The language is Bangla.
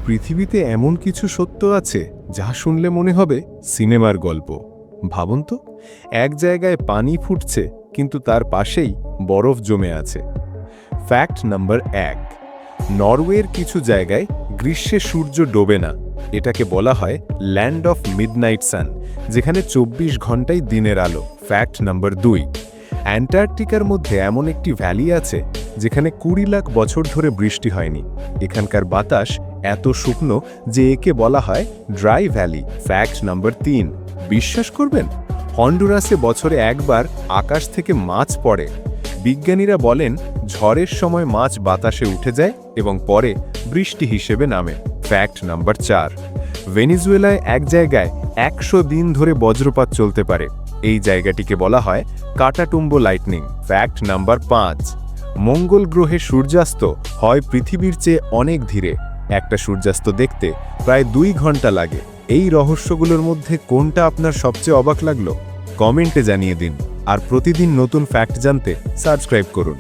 পৃথিবীতে এমন কিছু সত্য আছে যা শুনলে মনে হবে সিনেমার গল্প। ভাবুন তো, এক জায়গায় পানি ফুটছে কিন্তু তার পাশেই বরফ জমে আছে। ফ্যাক্ট নাম্বার 1, নরওয়ের কিছু জায়গায় গ্রীষ্মে সূর্য ডোবে না। এটাকে বলা হয় ল্যান্ড অফ মিডনাইট সান, যেখানে 24 ঘন্টাই দিনের আলো। ফ্যাক্ট নাম্বার 2, অ্যান্টার্কটিকার মধ্যে এমন একটি ভ্যালি আছে যেখানে 20 লাখ বছর ধরে বৃষ্টি হয়নি। এখানকার বাতাস এত শুকনো যে একে বলা হয় ড্রাই ভ্যালি। ফ্যাক্ট নাম্বার 3, বিশ্বাস করবেন, হন্ডুরাসে বছরে একবার আকাশ থেকে মাছ পড়ে। বিজ্ঞানীরা বলেন ঝড়ের সময় মাছ বাতাসে উঠে যায় এবং পরে বৃষ্টি হিসেবে নামে। ফ্যাক্ট নাম্বার 4, ভেনিজুয়েলায় এক জায়গায় 100 দিন ধরে বজ্রপাত চলতে পারে। এই জায়গাটিকে বলা হয় কাটাটুম্বো লাইটনিং। ফ্যাক্ট নাম্বার 5, মঙ্গল গ্রহে সূর্যাস্ত হয় পৃথিবীর চেয়ে অনেক ধীরে। একটা সূর্যাস্ত দেখতে প্রায় 2 ঘন্টা লাগে। এই রহস্যগুলোর মধ্যে কোনটা আপনার সবচেয়ে অবাক লাগলো? কমেন্টে জানিয়ে দিন। আর প্রতিদিন নতুন ফ্যাক্ট জানতে সাবস্ক্রাইব করুন।